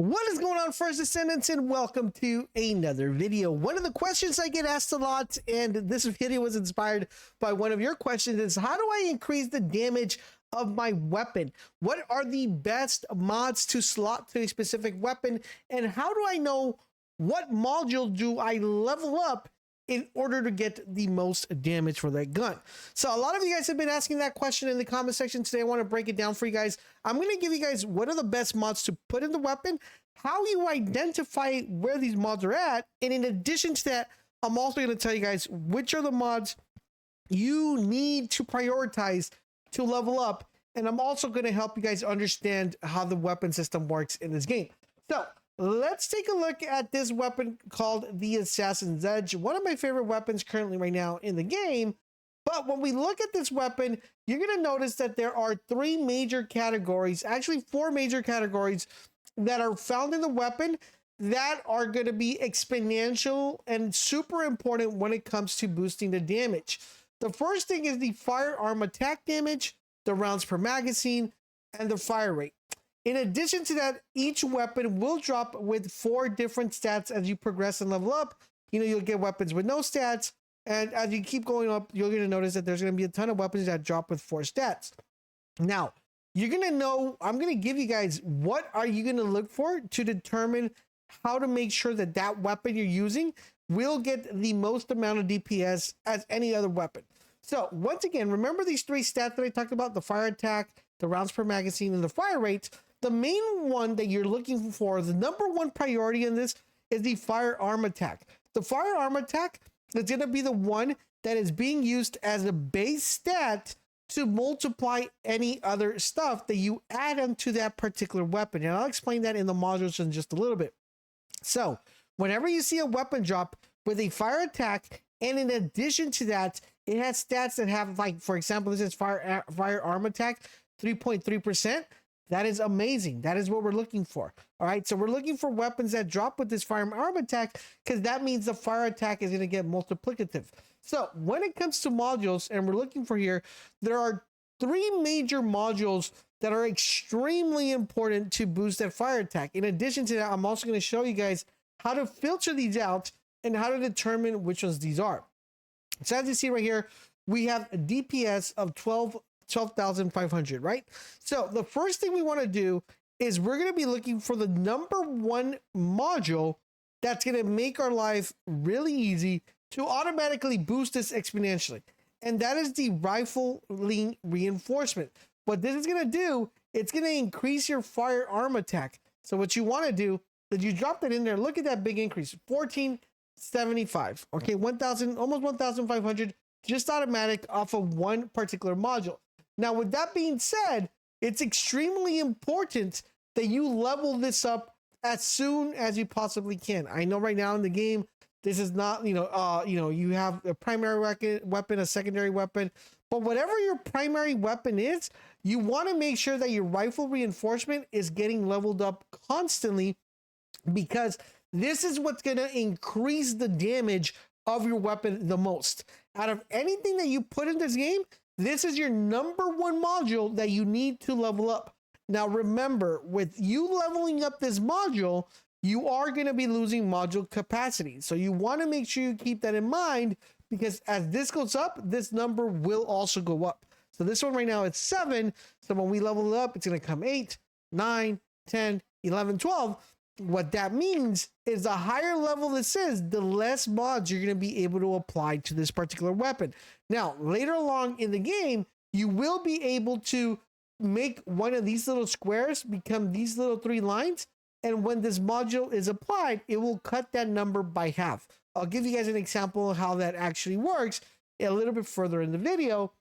What is going on, first Descendants, and welcome to another video. One of the questions I get asked a lot, and this video was inspired by one of your questions, is how do I increase the damage of my weapon? What are the best mods to slot to a specific weapon, and how do I know what module do I level up in order to get the most damage for that gun? So a lot of you guys have been asking that question in the comment section. Today I want to break it down for you guys. I'm going to give you guys what are the best mods to put in the weapon, how you identify where these mods are at, and in addition to that, I'm also going to tell you guys which are the mods you need to prioritize to level up, and I'm also going to help you guys understand how the weapon system works in this game. So let's take a look at this weapon called the Assassin's Edge, one of my favorite weapons currently right now in the game. But when we look at this weapon, you're going to notice that there are three major categories, actually four major categories that are found in the weapon that are going to be exponential and super important when it comes to boosting the damage. The first thing is the firearm attack damage, the rounds per magazine, and the fire rate. In addition to that, each weapon will drop with 4 different stats as you progress and level up. You'll get weapons with no stats, and as you keep going up, you're going to notice that there's going to be a ton of weapons that drop with 4 stats. Now, you're going to know, I'm going to give you guys what are you going to look for to determine how to make sure that that weapon you're using will get the most amount of DPS as any other weapon. So once again, remember these 3 stats that I talked about: the fire attack, the rounds per magazine, and the fire rate. The main one that you're looking for, the number one priority in this, is the firearm attack. The firearm attack is going to be the one that is being used as a base stat to multiply any other stuff that you add onto that particular weapon. And I'll explain that in the modules in just a little bit. So whenever you see a weapon drop with a fire attack, and in addition to that, it has stats that have, like, for example, this is firearm attack, 3.3%. That is amazing. That is what we're looking for. All right. So we're looking for weapons that drop with this firearm attack, because that means the fire attack is going to get multiplicative. So when it comes to modules, and we're looking for here, there are 3 major modules that are extremely important to boost that fire attack. In addition to that, I'm also going to show you guys how to filter these out and how to determine which ones these are. So as you see right here, we have a DPS of 12,500, right? So the first thing we want to do is we're going to be looking for the number 1 module that's going to make our life really easy to automatically boost this exponentially. And that is the rifling reinforcement. What this is going to do, it's going to increase your firearm attack. So what you want to do is you drop that in there. Look at that big increase, 1475. Okay, 1,000, almost 1,500, just automatic off of one particular module. Now, with that being said, it's extremely important that you level this up as soon as you possibly can. I know right now in the game, this is not, you have a primary weapon, a secondary weapon, but whatever your primary weapon is, you want to make sure that your rifle reinforcement is getting leveled up constantly, because this is what's going to increase the damage of your weapon the most. Out of anything that you put in this game, this is your number 1 module that you need to level up. Now, remember, with you leveling up this module, you are going to be losing module capacity. So you want to make sure you keep that in mind, because as this goes up, this number will also go up. So this one right now it's 7. So when we level it up, it's going to come 8, 9, 10, 11, 12. What that means is the higher level this is, the less mods you're going to be able to apply to this particular weapon. Now, later along in the game, you will be able to make one of these little squares become these little 3 lines. And when this module is applied, it will cut that number by half. I'll give you guys an example of how that actually works a little bit further in the video.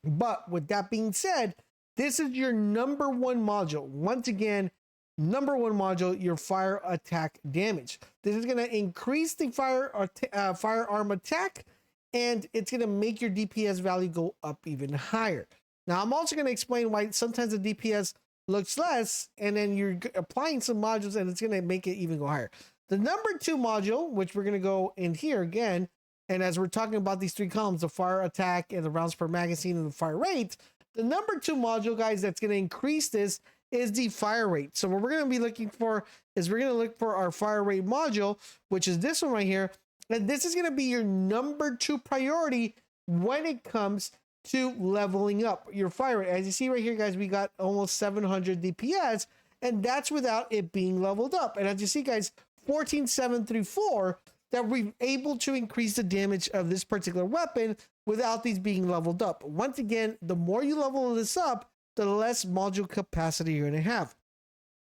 But with that being said, this is your number 1 module. Once again, number 1 module, your fire attack damage. This is going to increase the firearm attack, and it's going to make your DPS value go up even higher. Now, I'm also going to explain why sometimes the DPS looks less, and then you're applying some modules and it's going to make it even go higher. The number 2 module, which we're going to go in here again, and as we're talking about these 3 columns, the fire attack and the rounds per magazine and the fire rate, the number 2 module, guys, that's going to increase this is the fire rate. So what we're going to be looking for is we're going to look for our fire rate module, which is this one right here. And this is going to be your number 2 priority when it comes to leveling up your fire rate. As you see right here, guys, we got almost 700 DPS, and that's without it being leveled up. And as you see, guys, 14,734, that we're able to increase the damage of this particular weapon without these being leveled up. Once again, the more you level this up, the less module capacity you're going to have.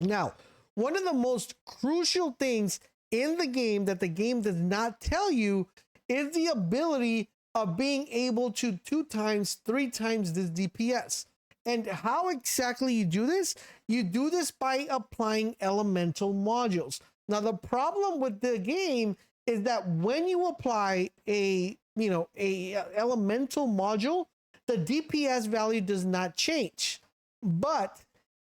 Now, one of the most crucial things in the game that the game does not tell you is the ability of being able to 2 times, 3 times this DPS. And how exactly you do this? You do this by applying elemental modules. Now, the problem with the game is that when you apply a elemental module, the DPS value does not change. But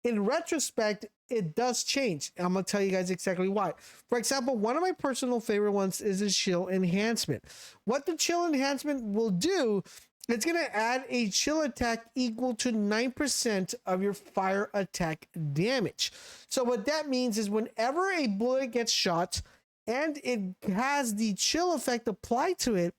in retrospect, it does change. I'm going to tell you guys exactly why. For example, one of my personal favorite ones is the chill enhancement. What the chill enhancement will do, it's going to add a chill attack equal to 9% of your fire attack damage. So what that means is whenever a bullet gets shot and it has the chill effect applied to it,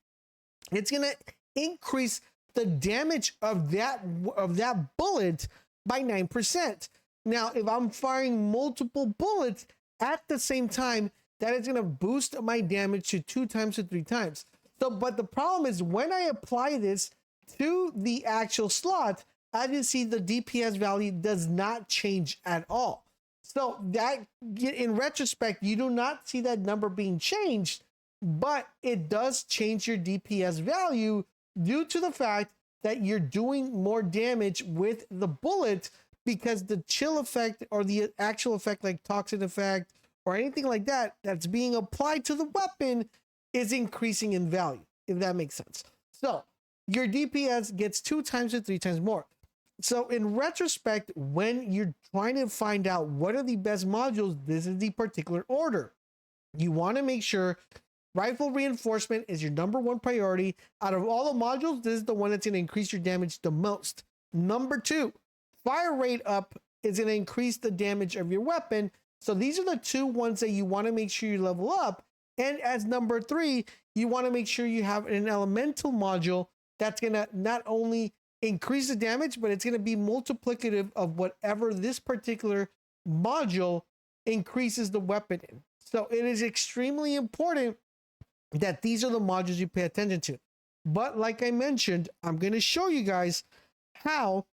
it's going to increase the damage of that bullet by 9%. Now, if I'm firing multiple bullets at the same time, that is going to boost my damage to 2 times to 3 times. So, but the problem is when I apply this to the actual slot, as you see, the DPS value does not change at all. So that, in retrospect, you do not see that number being changed, but it does change your DPS value due to the fact that you're doing more damage with the bullet, because the chill effect or the actual effect like toxin effect or anything like that that's being applied to the weapon is increasing in value, if that makes sense. So your DPS gets 2 times to 3 times more. So in retrospect, when you're trying to find out what are the best modules, this is the particular order. You want to make sure rifle reinforcement is your number 1 priority. Out of all the modules, this is the one that's going to increase your damage the most. Number 2, fire rate up is going to increase the damage of your weapon. So these are the 2 ones that you want to make sure you level up. And as number 3, you want to make sure you have an elemental module that's going to not only increase the damage, but it's going to be multiplicative of whatever this particular module increases the weapon in. So it is extremely important that these are the modules you pay attention to. But like I mentioned, I'm going to show you guys how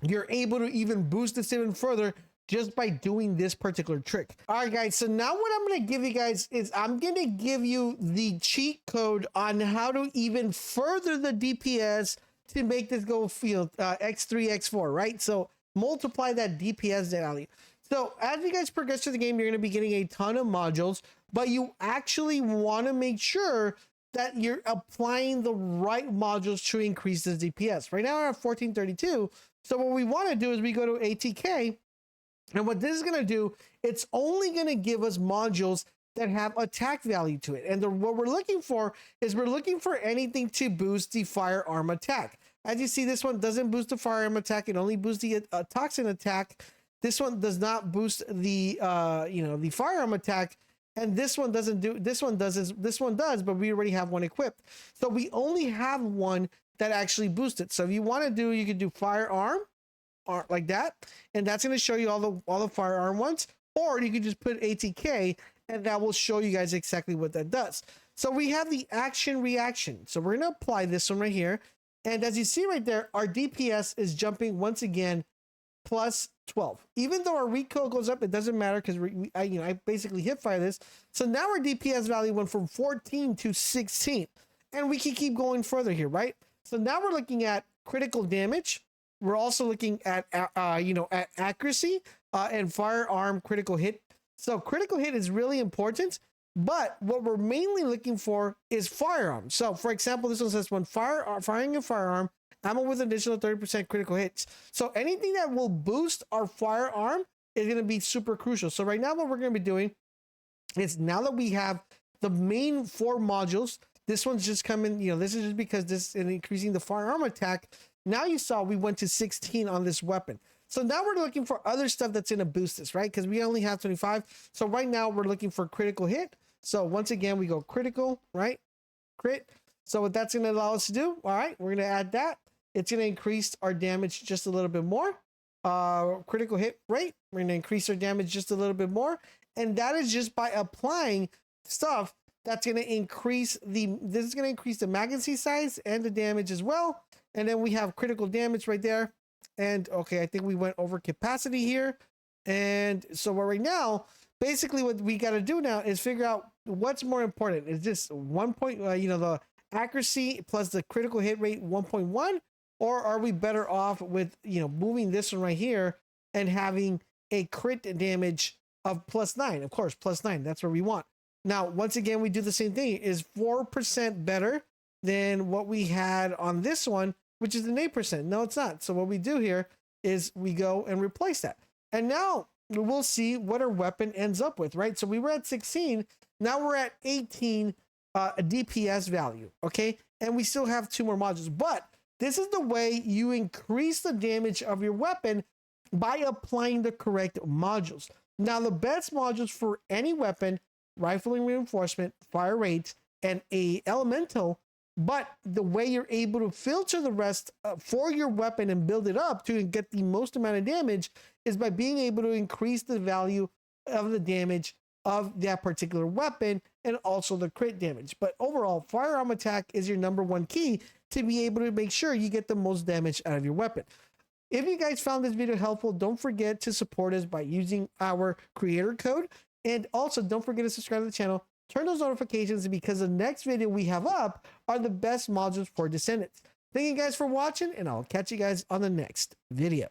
you're able to even boost this even further just by doing this particular trick. All right, guys. So now what I'm going to give you guys is I'm going to give you the cheat code on how to even further the DPS to make this go X3, X4, right? So multiply that DPS value. So as you guys progress through the game, you're going to be getting a ton of modules, but you actually want to make sure that you're applying the right modules to increase the DPS. Right now we're at 1432. So what we want to do is we go to ATK, and what this is going to do, it's only going to give us modules that have attack value to it. And what we're looking for is we're looking for anything to boost the firearm attack. As you see, this one doesn't boost the firearm attack. It only boosts the toxin attack. This one does not boost the the firearm attack. And this one doesn't do, this one does, but we already have one equipped. So we only have one that actually boosts it. So if you want to do, you can do firearm or like that, and that's going to show you all the firearm ones, or you can just put ATK and that will show you guys exactly what that does. So we have the action reaction. So we're going to apply this one right here. And as you see right there, our DPS is jumping once again plus 12. Even though our recoil goes up, it doesn't matter because I basically hip fire this. So now our DPS value went from 14 to 16, and we can keep going further here, right? So now we're looking at critical damage. We're also looking at at accuracy and firearm critical hit. So critical hit is really important, but what we're mainly looking for is firearm. So for example, this one says when firing a firearm, ammo with additional 30% critical hits. So anything that will boost our firearm is going to be super crucial. So right now what we're going to be doing is, now that we have the main 4 modules, this one's just coming, this is just because this is increasing the firearm attack. Now you saw we went to 16 on this weapon. So now we're looking for other stuff that's going to boost this, right? Because we only have 25. So right now we're looking for critical hit. So once again, we go critical, right? Crit. So what that's going to allow us to do, all right, we're going to add that. It's going to increase our damage just a little bit more. Critical hit rate, we're going to increase our damage just a little bit more. And that is just by applying stuff that's going to increase this is going to increase the magazine size and the damage as well. And then we have critical damage right there. And okay, I think we went over capacity here. And so right now, basically what we got to do now is figure out what's more important. Is this 1 point, the accuracy plus the critical hit rate 1.1, or are we better off with, moving this one right here and having a crit damage of +9? Of course, +9, that's what we want. Now, once again, we do the same thing. Is 4% better than what we had on this one, which is an 8%. No, it's not. So what we do here is we go and replace that. And now we'll see what our weapon ends up with, right? So we were at 16. Now we're at 18 DPS value, okay? And we still have 2 more modules. But this is the way you increase the damage of your weapon by applying the correct modules. Now, the best modules for any weapon, rifling reinforcement, fire rate, and a elemental, but the way you're able to filter the rest for your weapon and build it up to get the most amount of damage is by being able to increase the value of the damage of that particular weapon and also the crit damage. But overall, firearm attack is your #1 key to be able to make sure you get the most damage out of your weapon. If you guys found this video helpful, don't forget to support us by using our creator code. And also don't forget to subscribe to the channel, turn those notifications, because the next video we have up are the best modules for Descendants. Thank you guys for watching, and I'll catch you guys on the next video.